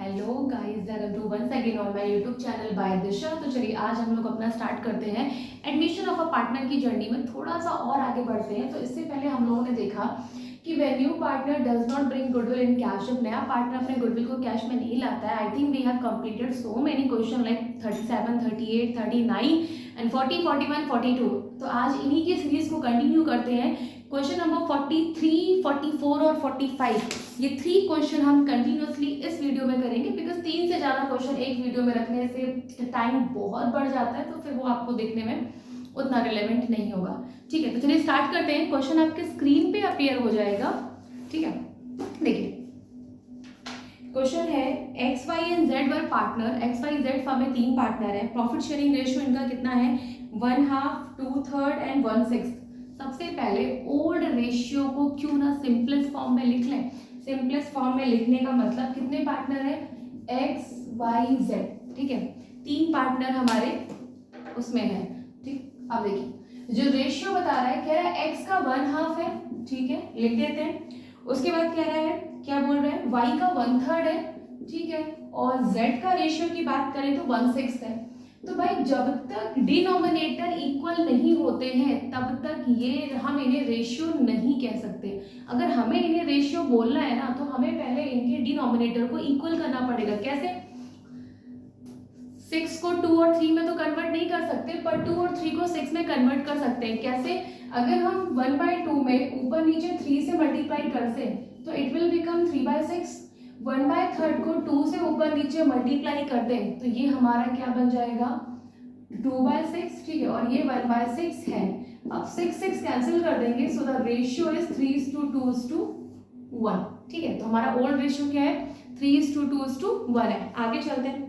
Hello guys, welcome to once again on my YouTube channel by Disha. तो चलिए आज हम लोग अपना स्टार्ट करते हैं एडमिशन ऑफ अ पार्टनर की जर्नी में थोड़ा सा और आगे बढ़ते हैं। तो इससे पहले हम लोगों ने देखा कि when new partner does not bring goodwill in cash, जब नया पार्टनर अपने गुडविल को कैश में नहीं लाता है। I think we have completed so many question like 37, 38, 39 and 40, 41, 42। तो आज इन्हीं की सीरीज को कंटिन्यू करते हैं। क्वेश्चन नंबर 43, 44 और 45, ये 3 क्वेश्चन हम कंटिन्यूसली इस वीडियो में करेंगे बिकॉज 3 से ज़्यादा क्वेश्चन एक वीडियो में रखने से टाइम बहुत बढ़ जाता है, तो फिर वो आपको देखने में उतना रिलेवेंट नहीं होगा। ठीक है, तो चलिए स्टार्ट करते हैं। क्वेश्चन आपके स्क्रीन पे अपीयर हो जाएगा। ठीक है, देखिए क्वेश्चन है X Y and Z were partner. X Y Z firm में 3 पार्टनर है। प्रॉफिट शेयरिंग रेशियो इनका कितना है? 1/2, 2/3 एंड 1/6। सबसे पहले ओल्ड रेशियो को क्यों ना सिंपलेस्ट फॉर्म में लिख लें। सिंपलेस्ट फॉर्म में लिखने का मतलब कितने पार्टनर है? X Y Z. ठीक है, 3 पार्टनर हमारे उसमें है। ठीक, अब देखिए जो रेशियो बता रहा है, कह रहा है एक्स का 1/2 है। ठीक है, लिख देते हैं। उसके बाद कह रहा है, क्या बोल रहे हैं, y का 1/3 है। ठीक है, और z का रेशियो की बात करें तो 1/6 है। तो भाई जब तक डिनोमिनेटर इक्वल नहीं होते हैं तब तक ये हम इन्हें रेशियो नहीं कह सकते। अगर हमें इन्हें रेशियो बोलना है ना, तो हमें पहले इनके डिनोमिनेटर को इक्वल करना पड़ेगा। कैसे? 6 को 2 और 3 में तो कन्वर्ट नहीं कर सकते, पर 2 और 3 को 6 में कन्वर्ट कर सकते हैं। कैसे? अगर हम 1/2 में ऊपर नीचे 3 से मल्टीप्लाई करते हैं तो इट विल बिकम 3/6। 1/3 को 2 से ऊपर नीचे मल्टीप्लाई कर दें तो ये हमारा क्या बन जाएगा? 2/6। ठीक है, और ये 1/6 है। अब 6 कैंसिल कर देंगे, सो द रेशियो इज 3:2:1। ठीक है, तो हमारा ओल्ड रेशियो क्या है? 3:2:1 है। आगे चलते हैं।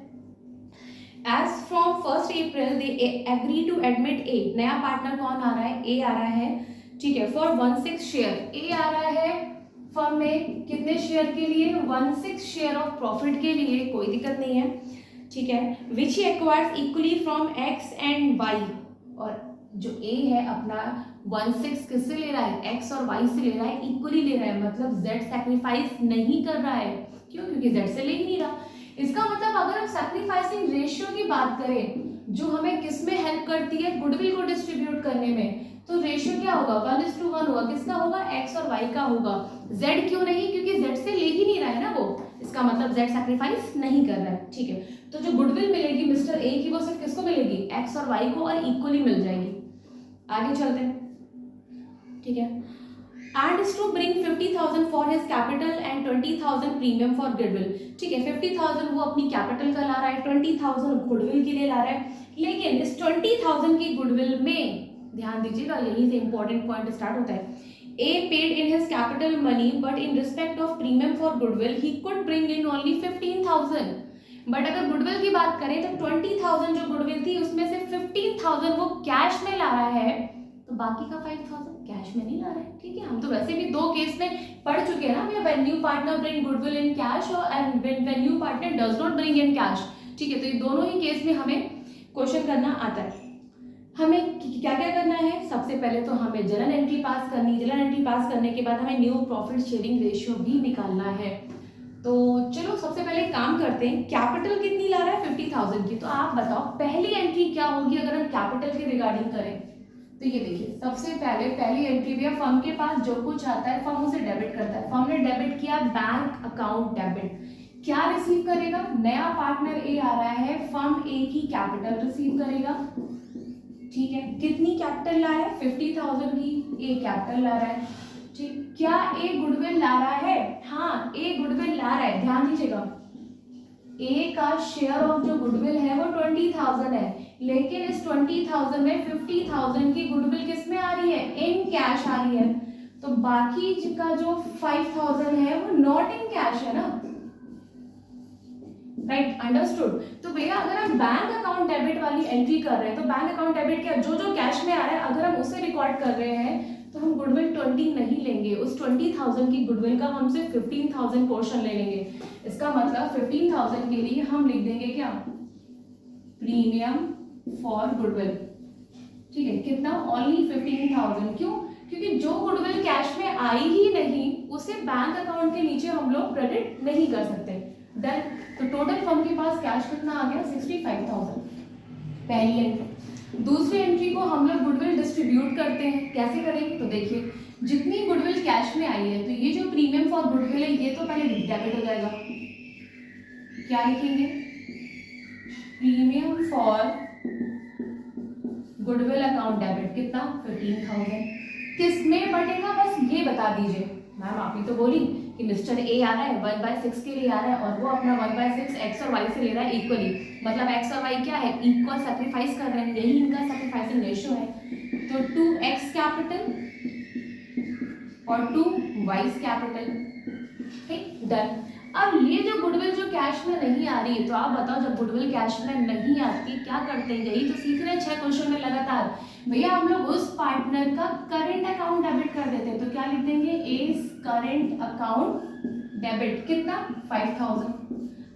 As from 1st April they agree to admit A। नया पार्टनर कौन आ रहा है? A आ रहा है। ठीक है, फॉर 1/6 शेयर। A आ रहा है फर्म में कितने शेयर के लिए? 1/6 शेयर ऑफ प्रॉफिट के लिए। कोई दिक्कत नहीं है। ठीक है, which he acquires equally from X and Y। और जो A है अपना 1/6 किससे ले रहा है? X और Y से ले रहा है, इक्वली ले रहा है। मतलब Z सैक्रिफाइस नहीं कर रहा है। क्यों? क्योंकि Z से ले ही नहीं रहा। इसका मतलब अगर हम सैक्रिफाइसिंग रेशियो की बात करें जो हमें किस में हेल्प करती है? गुडविल को डिस्ट्रीब्यूट करने में, तो रेशियो क्या होगा? 1:1 होगा। किसका होगा? एक्स और वाई का होगा। जेड क्यों नहीं? क्योंकि जेड से ले ही नहीं रहा है ना वो। इसका मतलब जेड सैक्रिफाइस नहीं कर रहा है। ठीक है, तो जो गुडविल मिलेगी मिस्टर ए की वो सिर्फ किसको मिलेगी? एक्स और वाई को, और इक्वली मिल जाएगी। आगे चलते हैं। ठीक है, and is to bring 50,000 for his capital and 20,000 premium for goodwill। ठीक है, 50,000 वो अपनी कैपिटल का ला रहा है, 20,000 गुडविल के लिए ला रहा है। लेकिन इस 20,000 की गुडविल में ध्यान दीजिएगा, यही से इंपॉर्टेंट पॉइंट स्टार्ट होता है। A paid in his capital money but in respect of premium for goodwill he could bring in only 15,000। But अगर गुडविल की बात करें तो 20,000 जो गुडविल थी उसमें से 15,000 वो कैश में ला रहा है, तो बाकी का 5,000 कैश में नहीं ला रहा है। ठीक है, हम तो वैसे भी 2 केस में पढ़ चुके हैं ना, when new partner bring goodwill in cash और and when new partner does not bring in cash. ठीक है, तो ये दोनों ही केस में हमें क्वेश्चन करना आता है। हमें क्या क्या करना है? सबसे पहले तो हमें जर्नल एंट्री पास करनी। जर्नल एंट्री पास करने के बाद हमें न्यू प्रॉफिट शेयरिंग रेशियो भी निकालना है। तो चलो सबसे पहले काम करते हैं। कैपिटल कितनी ला रहा है? 50,000 की। तो आप बताओ पहली एंट्री क्या होगी अगर हम कैपिटल के रिगार्डिंग करें? तो ये देखिए, सबसे पहले पहली एंट्री भी फर्म के पास जो कुछ आता है फर्म उसे डेबिट करता है। फर्म ने डेबिट किया, बैंक अकाउंट डेबिट। क्या रिसीव करेगा? नया पार्टनर ए आ रहा है, फर्म ए की कैपिटल रिसीव करेगा। ठीक है, कितनी कैपिटल ला रहा है? 50,000 की ए कैपिटल ला रहा है। ठीक, क्या ए गुडविल ला रहा है? हाँ, ए गुडविल ला रहा है। ध्यान दीजिएगा, ए का शेयर ऑफ जो गुडविल है वो 20,000 है, लेकिन इस 20,000 में 50,000 की गुडविल किस में आ रही है? इन कैश आ रही है। तो बाकी का जो 5,000 है वो नॉट इन कैश है ना। Right, understood. तो भैया अगर हम बैंक अकाउंट डेबिट वाली एंट्री कर रहे हैं तो बैंक अकाउंट डेबिट क्या, जो जो कैश में आ रहा है अगर हम उसे रिकॉर्ड कर रहे हैं तो हम गुडविल 20 नहीं लेंगे। उस 20,000 की गुडविल का हम सिर्फ 15,000 पोर्शन ले लेंगे। इसका मतलब 15,000 के लिए हम लिख देंगे क्या? Premium for goodwill. ठीक है, कितना? ओनली 15,000। क्यों? क्योंकि जो गुडविल कैश में आई ही नहीं उसे बैंक अकाउंट के नीचे हम लोग क्रेडिट नहीं कर सकते। डन। तो पास कैश कितना आ गया 65,000, पहली एंट्री। दूसरी एंट्री को हम लोग गुडविल डिस्ट्रीब्यूट करते हैं, कैसे करेंगे? तो देखिए जितनी गुडविल कैश में आई है तो ये जो प्रीमियम फॉर गुडविल है ये तो पहले डेबिट हो जाएगा। क्या लिखेंगे? Premium for goodwill account debit, कितना? 15,000। किस में बटेगा बस ये बता दीजिए। मैम आप ही तो बोली कि मिस्टर ए आ रहा है 1/6 के लिए आ रहा है और वो अपना 1/6 एक्स और वाई से ले रहा है इक्वली, मतलब एक्स और वाई क्या है? इक्वल सैक्रिफाइस कर रहे हैं, यही इनका सैक्रिफाइसिंग रेशियो है। तो 2x कैपिटल और 2y कैपिटल, ठीक, डन। अब ये जो गुडविल जो कैश में नहीं आ रही है, तो आप बताओ जब गुडविल कैश में नहीं आती क्या करते हैं? यही तो सीख रहे हैं 6 क्वेश्चन में लगातार। भैया हम लोग उस पार्टनर का करंट अकाउंट डेबिट कर देते हैं, तो क्या लिख देंगे? इज करंट अकाउंट डेबिट, कितना? 5,000।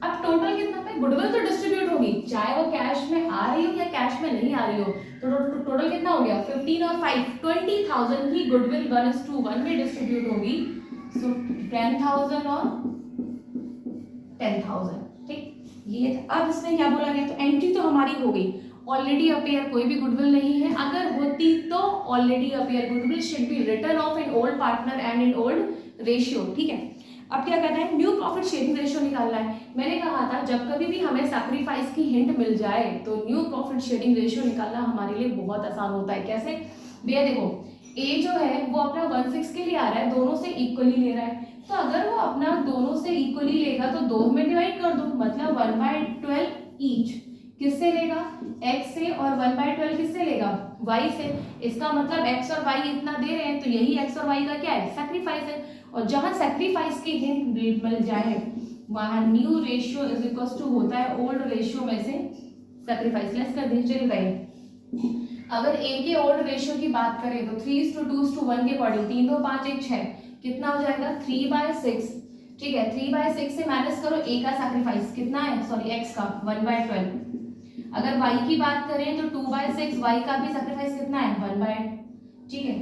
अब टोटल कितना पे गुडविल तो डिस्ट्रीब्यूट होगी, चाहे वो कैश में आ रही हो या कैश में नहीं आ रही हो, तो टोटल कितना हो गया? 15 और 5 20,000 की गुडविल 1:1 में डिस्ट्रीब्यूट होगी। सो 10,000 और 10,000, ठीक, ये था। अब इसमें क्या बोला गया? तो एंट्री तो हमारी हो गई, ऑलरेडी अपेयर कोई भी गुडविल नहीं है, अगर होती तो already appear goodwill should be written off in old partner and in old ratio, ठीक है। अब क्या कहना है? न्यू प्रॉफिट शेयरिंग रेशियो निकालना है। मैंने कहा था जब कभी भी हमें सैक्रिफाइस की हिंट मिल जाए तो न्यू प्रॉफिट शेयरिंग रेशियो निकालना हमारे लिए बहुत आसान होता है। कैसे? भैया देखो ए जो है वो अपना 1/6 के लिए आ रहा है, दोनों से इक्वली ले रहा है, तो अगर वो अपना दोनों से इक्वली लेगा तो 2 में डिवाइड कर दो, मतलब 1/12 ईच। किससे लेगा? x से, और 1/12 किससे लेगा? y से। इसका मतलब x और y इतना दे रहे हैं तो यही x और y का क्या है? सैक्रिफाइस है। और जहां सैक्रिफाइस की हिंट मिल जाए वहां new ratio is equal to होता है ओल्ड रेशियो में से सैक्रिफाइस लेस कर दीजिए। बताइए अगर a के ओल्ड रेशियो की बात करें तो 3:2:1 के अकॉर्डिंग 3 2 5 1 6 कितना हो जाएगा? 3/6, ठीक है। 3/6 से माइनस करो a का सैक्रिफाइस कितना है? सॉरी x का 1/12। अगर y की बात करें तो 2/6, y का भी सैक्रिफाइस कितना है? 1/, ठीक है।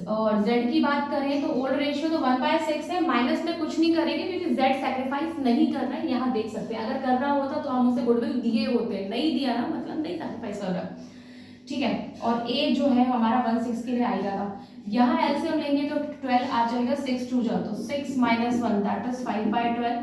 और z की बात करें तो ओल्ड रेशियो तो 1/6 है, माइनस में कुछ नहीं करेंगे क्योंकि z सैक्रिफाइस नहीं कर रहा है, यहाँ देख सकते हैं। अगर कर रहा होता तो हम उसे गुडविल दिए होते, नहीं दिया ना, मतलब नहीं सैक्रिफाइस कर रहा, ठीक है। और a जो है हमारा 1/6 के लिए आएगा था। यहाँ एलसीएम लेंगे तो 12 आ जाएगा, 6 2 जा तो 6 - 1 दैट इज 5/12।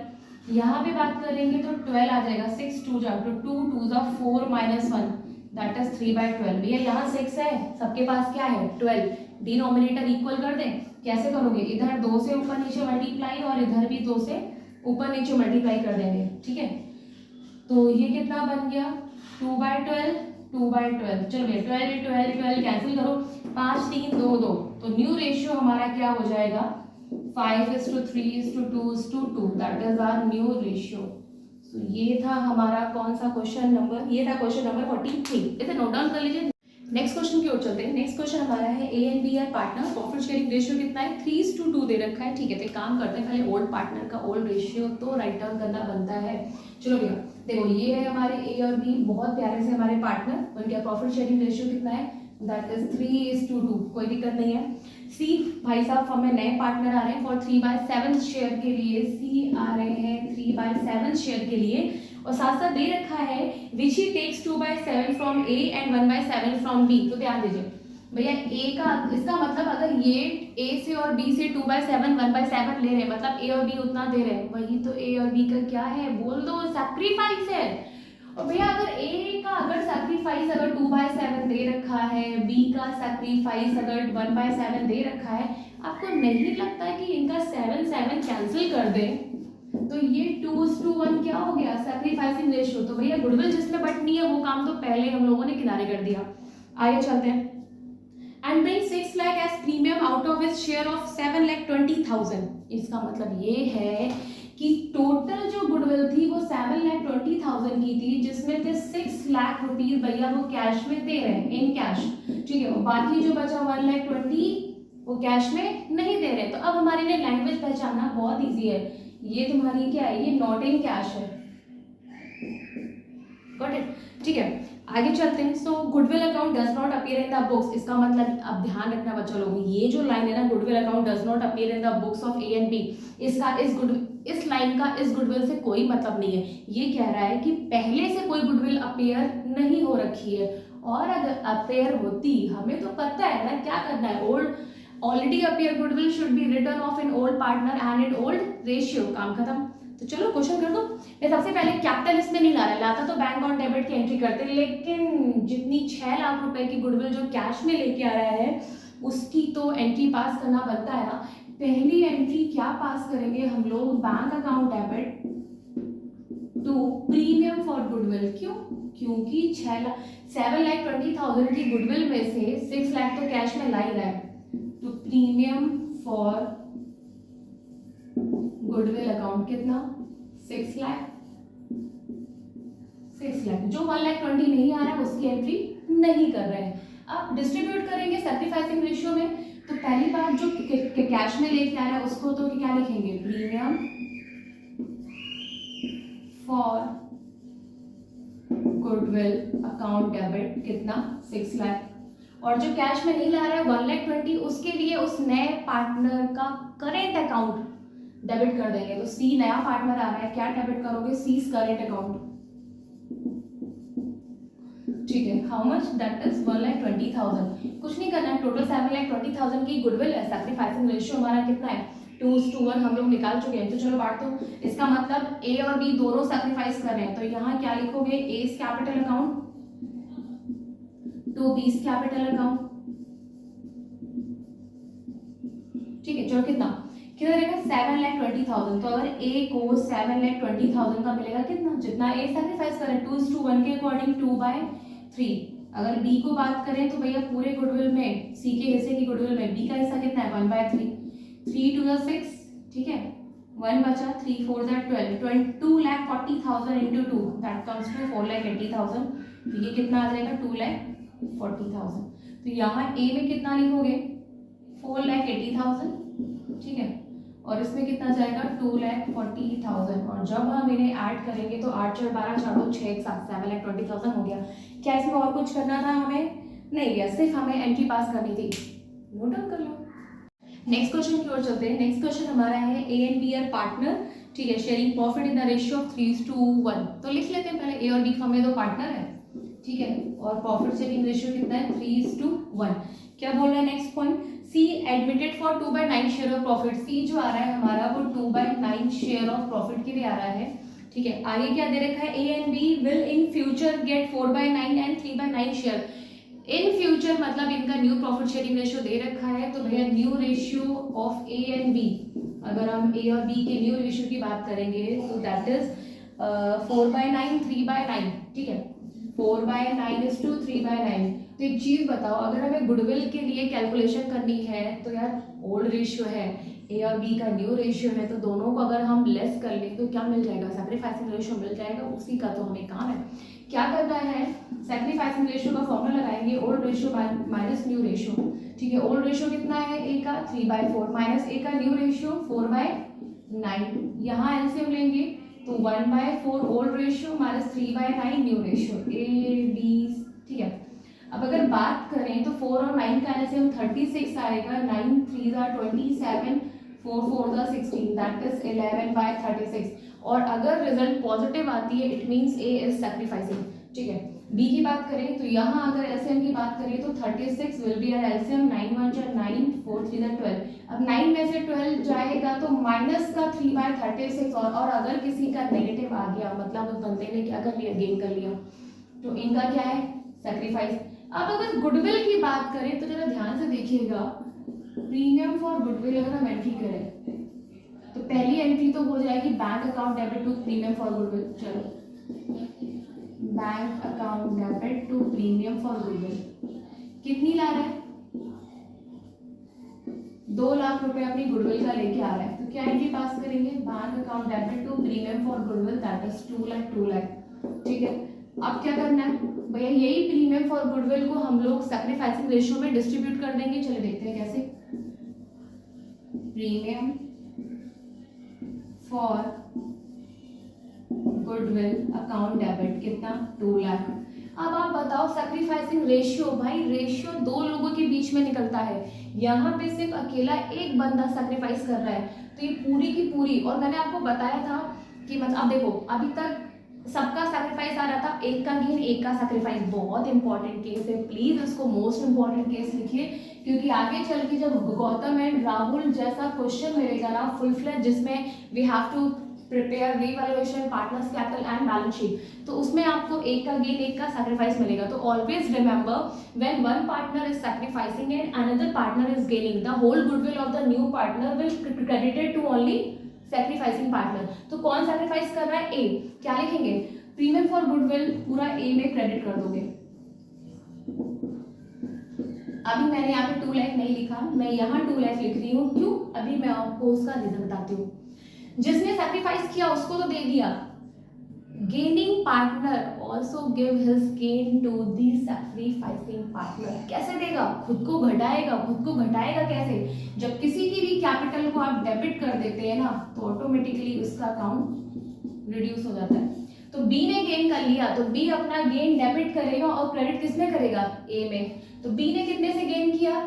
यहाँ भी बात करेंगे तो 12 आ जाएगा, 6 2 जा तो 2 2 जा 4 - 1 दैट इज 3/12। भैया यहाँ 6 है, सबके पास क्या है? 12। डिनोमिनेटर इक्वल कर दें, कैसे करोगे? इधर 2 से ऊपर नीचे मल्टीप्लाई और इधर भी 2 से ऊपर नीचे मल्टीप्लाई कर देंगे, ठीक है। तो ये कितना बन गया? 2/12 2/12। चलो भैया 12 12 12 कैंसिल करो, 5 3 2 2, तो न्यू रेशियो हमारा क्या हो जाएगा? 5:3:2:2 that is our new ratio. So ये था हमारा कौन सा क्वेश्चन नंबर? ये था क्वेश्चन नंबर 43। इसे नोट डाउन कर लीजिए। नेक्स्ट क्वेश्चन की ओर चलते हैं। नेक्स्ट क्वेश्चन हमारा है A and B are partner, profit sharing ratio कितना है? 3:2 दे रखा है, ठीक है। तो एक काम करते हैं, पहले ओल्ड पार्टनर का ओल्ड रेशियो तो राइट डाउन करना बनता है। चलो भैया देखो ये है हमारे ए और बी, बहुत प्यारे से हमारे पार्टनर, उनका प्रॉफिट शेयरिंग रेशियो कितना है? दैट इज 3:2, कोई दिक्कत नहीं है। सी भाई साहब हमें नए पार्टनर आ रहे हैं फॉर 3/7 शेयर के लिए, सी आ रहे हैं 3/7 शेयर के लिए, और साथ साथ दे रखा है which he takes 2/7 from A and 1/7 from B. तो ध्यान दीजिए भैया ए का, इसका मतलब अगर ये ए से और बी से 2/7 1/7 ले रहे हैं, मतलब ए और बी उतना दे रहे हैं, वही तो ए और बी का क्या है? बोल दो, सैक्रिफाइस है। और भैया अगर ए का अगर सैक्रिफाइस अगर 2/7 दे रखा है, बी का सैक्रिफाइस अगर 1/7 दे रखा है, आपको नहीं लगता है कि इनका 7 कैंसिल कर दें तो ये 2:1 क्या हो गया? Sacrificing ratio. तो भैया गुडविल जिसमें बटनी है वो काम तो पहले हम लोगों ने किनारे कर दिया। आगे चलते हैं। And bring 6 lakh as premium out of his share of 7,20,000। इसका मतलब ये है कि टोटल जो गुडविल थी वो 7,20,000 की थी, जिसमें से 6 लाख रुपीज भैया वो कैश में दे रहे हैं, इन कैश, ठीक है। बाकी जो बचा 1,20,000 वो कैश में नहीं दे रहे। तो अब हमारे लिए लैंग्वेज पहचानना बहुत ईजी है। ये तुम्हारी क्या है? ये नॉट इन कैश है, गॉट इट, ठीक है। आगे चलते हैं। So goodwill account does not appear in the books, इसका मतलब अब ध्यान रखना बच्चा लोगों, ये जो लाइन है ना, goodwill account does not appear in the books of A and B, इसका इस लाइन का इस गुडविल से कोई मतलब नहीं है। ये कह रहा है कि पहले से कोई गुडविल अपीयर नहीं हो रखी है, और अगर अपीयर होती, हमें तो पता है ना क्या करना है, old already appear goodwill should B return of in old partner and in old ratio, काम खत्म। तो चलो क्वेश्चन कर दो। मैं सबसे पहले कैपिटल इसमें नहीं ला रहा, लाता तो बैंक ऑन डेबिट की एंट्री करते, लेकिन जितनी 6 लाख रुपए की गुडविल जो कैश में लेके आ रहा है उसकी तो एंट्री पास करना बनता है ना। पहली एंट्री क्या पास करेंगे हम लोग, bank account debit to premium for goodwill. क्यों? क्योंकि 7,20,000 की गुडविल में से 6 लाख तो कैश में ला ही रहा है, तो प्रीमियम फॉर गुडविल अकाउंट कितना, 6 लाख। 6 लाख जो 1,20,000 नहीं आ रहा है उसकी एंट्री नहीं कर रहे हैं। अब डिस्ट्रीब्यूट करेंगे सैक्रिफाइसिंग रेशियो में, तो पहली बात जो कैश में लेके आ रहा है उसको तो क्या लिखेंगे, premium for goodwill account debit कितना, 6 लाख। और जो कैश में नहीं ला रहा है 1,20,000, उसके लिए उस नए पार्टनर का करेंट अकाउंट डेबिट कर देंगे। तो सी नया पार्टनर आ रहा है, क्या डेबिट करोगे, सीज करेंट अकाउंट। ठीक है, हाउ मच, दैट इज 1,20,000। कुछ नहीं करना है, टोटल 7,20,000 की गुडविल है। सैक्रिफाइसिंग रेशियो हमारा कितना है, 2:1 हम लोग निकाल चुके हैं। तो चलो बांट दो, इसका मतलब ए और बी दोनों सैक्रिफाइस कर रहे हैं, तो यहाँ क्या लिखोगे, A's capital account to B's capital account. ठीक है, चलो कितना रहेगा, 7,20,000। तो अगर ए को 7,20,000 का मिलेगा कितना, जितना ए सैक्रिफाइस करे, 2:1 के अकॉर्डिंग 2/3। अगर बी को बात करें तो भैया पूरे गुडविल में, सी के हिस्से की गुडविल में बी का हिस्सा कितना है, 1/3। 3 2 6, ठीक है, 1 बचा, 3 4 12, 2,40,000 इंटू 2 दैट कम्स टू 4,80,000। तो ये कितना आ जाएगा, 2,40,000। तो यहाँ ए में कितना लिखोगे, 4,80,000, ठीक है, और इसमें कितना जाएगा, 2,40,000। और जब हम इन्हें ऐड करेंगे तो 8 4 12 4 2 6 7 7,20,000 हो गया। क्या इसमें और कुछ करना था हमें, नहीं गया, सिर्फ हमें एंट्री पास करनी थी। नोट डाउन कर लो। नेक्स्ट क्वेश्चन की ओर चलते हैं। नेक्स्ट क्वेश्चन हमारा है A and B are partner, ठीक है, sharing profit in the ratio of 3:1। तो लिख लेते हैं पहले, ए और बी हमें दो पार्टनर है, ठीक है, और प्रॉफिट शेयरिंग रेशियो कितना है, 3:1। क्या बोल रहा है next point, C admitted for 2/9 share of profit. C जो आ रहा है हमारा वो 2/9 शेयर ऑफ प्रॉफिट के लिए आ रहा है, ठीक है। आगे क्या दे रखा है, A and B will in future get 4/9 and 3/9 share. In future मतलब इनका न्यू प्रॉफिट शेयरिंग रेशियो दे रखा है, तो भैया new ratio of A and B, अगर हम ए और बी के न्यू रेशियो की बात करेंगे तो दैट इज 4/9 3/9, ठीक है, 4/9 is to 3/9। तो एक चीज बताओ, अगर हमें गुडविल के लिए कैलकुलेशन करनी है तो यार ओल्ड रेशियो है, ए और बी का न्यू रेशियो है, तो दोनों को अगर हम लेस कर लें तो क्या मिल जाएगा, सैक्रिफाइसिंग रेशियो मिल जाएगा। उसी का तो हमें काम है, क्या करना है, सैक्रिफाइसिंग रेशियो का फॉर्मूला लगाएंगे, old ratio minus new ratio, ठीक है। ओल्ड रेशियो कितना है ए का, 3/4 माइनस ए का न्यू रेशियो 4/9। यहाँ एलसीएम लेंगे तो 1/4 old ratio minus 3/9 new ratio, A B, ठीक है। अब अगर बात करें तो 4 और 9 का एलसीएम 36 आएगा, 9 3 27, 4 4 16, दैट इज 11/36। और अगर रिजल्ट पॉजिटिव आती है it means A is sacrificing, ठीक है। बी की बात करें तो यहाँ अगर एलसीएम की बात करें तो 36 विल बी आवर एलसीएम, 9 1 9, 4 3 12। अब 9 में से 12 जाएगा तो माइनस का 3/36, और अगर किसी का नेगेटिव आ गया मतलब उस बंदे ने क्या कर लिया, गेन कर लिया, तो इनका क्या है, सैक्रिफाइस। अब अगर गुडविल की बात करें तो जरा ध्यान से देखिएगा, प्रीमियम फॉर गुडविल अगर हम एंट्री करें तो पहली एंट्री तो हो जाएगी bank account debit to premium for goodwill. चलो, bank account debit to premium for goodwill कितनी ला रहा है, 2 लाख रुपए अपनी गुडविल का लेके आ रहा है, तो क्या एंट्री पास करेंगे, bank account debit to premium for goodwill that is 2 lakh, ठीक है। अब क्या करना है भैया, यही प्रीमियम फॉर गुडविल को हम लोग सैक्रिफाइसिंग रेशियो में डिस्ट्रीब्यूट कर देंगे। चलो देखते हैं कैसे, premium for goodwill account debit कितना, 2 लाख। अब आप बताओ सैक्रिफाइसिंग रेशियो, भाई रेशियो दो लोगों के बीच में निकलता है, यहाँ पे सिर्फ अकेला एक बंदा सैक्रिफाइस कर रहा है, तो ये पूरी की पूरी, और मैंने आपको बताया था कि मतलब अब देखो अभी तक सबका सैक्रिफाइस आ रहा था, एक का गेन एक का सैक्रिफाइस, बहुत इंपॉर्टेंट केस है, प्लीज इसको मोस्ट इंपॉर्टेंट केस लिखिए, क्योंकि आगे चल के जब गौतम एंड राहुल जैसा क्वेश्चन मिलेगा ना फुल फ्लेज, जिसमें we have to prepare revaluation, partners capital and balance sheet, तो उसमें आपको एक का गेन एक का सैक्रिफाइस मिलेगा। तो always remember when one partner is sacrificing and another partner is gaining, the whole goodwill of the new partner will credited to only sacrificing partner. तो कौन सैक्रिफाइस कर रहा है? ए। क्या लिखेंगे? प्रीमियम फॉर गुडविल पूरा ए में क्रेडिट कर दोगे। अभी मैंने यहाँ पे 2 लाख नहीं लिखा, मैं यहाँ 2 लाख लिख रही हूँ, क्यों? अभी मैं आपको उसका रीजन बताती हूँ। जिसने सैक्रिफाइस किया उसको तो दे दिया, gaining partner also give his gain to the sacrificing partner. कैसे देगा? खुद को घटाएगा। खुद को घटाएगा कैसे? जब किसी की भी कैपिटल को आप डेबिट कर देते हैं ना, तो ऑटोमेटिकली उसका अकाउंट रिड्यूस हो जाता है। तो बी ने गेन कर लिया, तो बी अपना गेन डेबिट करेगा और क्रेडिट किसमें करेगा? ए में। तो बी ने कितने से गेन किया?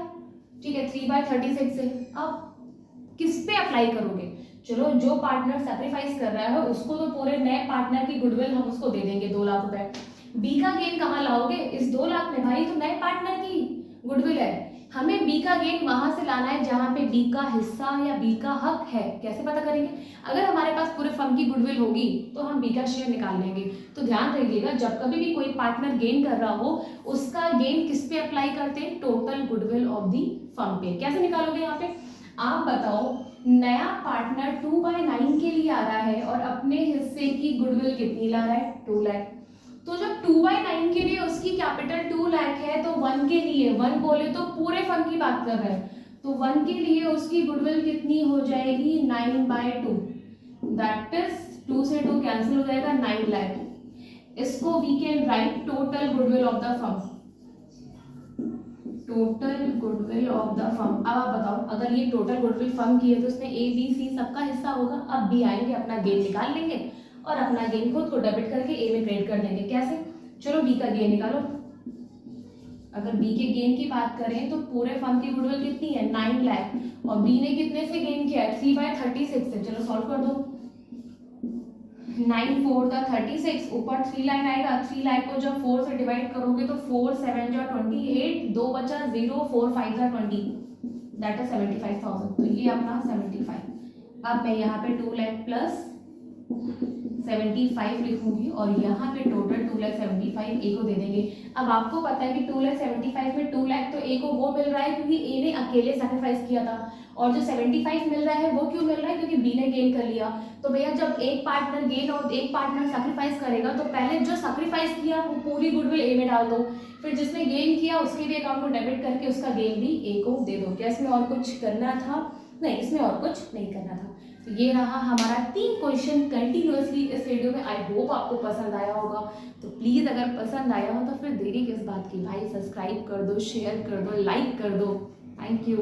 ठीक है, 3/36 से। अब किस पे अप्लाई करोगे? चलो जो पार्टनर सैक्रिफाइस कर रहा है उसको तो पूरे नए पार्टनर की गुडविल हम उसको दे देंगे 2 लाख रुपए। बी का गेन कहाँ लाओगे? इस 2 लाख में भाई, तो नए पार्टनर की गुडविल है, हमें बी का गेन वहां से लाना है जहां पे बी का हिस्सा या बी का हक है। कैसे पता करेंगे? अगर हमारे पास पूरे फर्म की गुडविल होगी तो हम बी का शेयर निकाल लेंगे। तो ध्यान रखिएगा, जब कभी भी कोई पार्टनर गेन कर रहा हो उसका गेन किस पे अप्लाई करते हैं? Total goodwill of the firm पे। कैसे निकालोगे? यहाँ पे आप बताओ, नया पार्टनर 2/9 के लिए आ रहा है और अपने हिस्से की गुडविल कितनी ला रहा है? 2 लाख। तो जब 2/9 के लिए उसकी कैपिटल 2 लाख है, तो 1 के लिए, 1 बोले तो पूरे फर्म की बात कर रहे हैं, तो 1 के लिए उसकी गुडविल कितनी हो जाएगी? 9/2, दैट इज 2 से 2 कैंसिल हो जाएगा, 9 लाख। इसको we can write total goodwill of the firm, total goodwill of the firm. अब आप बताओ, अगर ये टोटल गुडविल फर्म की है तो उसमें ए बी सी सबका हिस्सा होगा। अब बी आएंगे, अपना गेन निकाल लेंगे और अपना गेन खुद को डेबिट करके ए में क्रेडिट कर देंगे। कैसे? चलो बी का गेन निकालो। अगर बी के गेन की बात करें तो पूरे फर्म की गुडविल कितनी है? 9 लाख, और बी ने कितने से गेन किया है? 3/36 से। चलो सॉल्व कर दो। 9 4 दा 36, ऊपर 3 लाख आएगा, 3 लाख को जब 4 से डिवाइड करोगे तो 4 7 जा 28, 2 बचा 0, 4 5 जा 20, दैट इज 75,000। तो ये अपना 75। अब मैं यहाँ पे 2 लाख प्लस 75 लिखूंगी और यहाँ पे टोटल 2,75,000 ए को दे देंगे। अब आपको पता है कि 2,75,000 में 2 लाख तो ए को वो मिल रहा है क्योंकि ए ने अकेले सैक्रिफाइस किया था, और जो 75 मिल रहा है वो क्यों मिल रहा है? क्योंकि बी ने गेन कर लिया। तो भैया जब एक पार्टनर गेन और एक पार्टनर सैक्रिफाइस करेगा तो पहले जो सैक्रिफाइस किया वो पूरी गुडविल ए में डाल दो, फिर जिसने गेन किया उसके भी अकाउंट को डेबिट करके उसका गेन भी ए को दे दो। क्या इसमें और कुछ करना था? नहीं, इसमें और कुछ नहीं करना था। तो ये रहा हमारा 3 क्वेश्चन कंटिन्यूअसली इस वीडियो में। आई होप आपको पसंद आया होगा। तो प्लीज़ अगर पसंद आया हो तो फिर देरी किस बात की भाई, सब्सक्राइब कर दो, शेयर कर दो, लाइक कर दो। Thank you.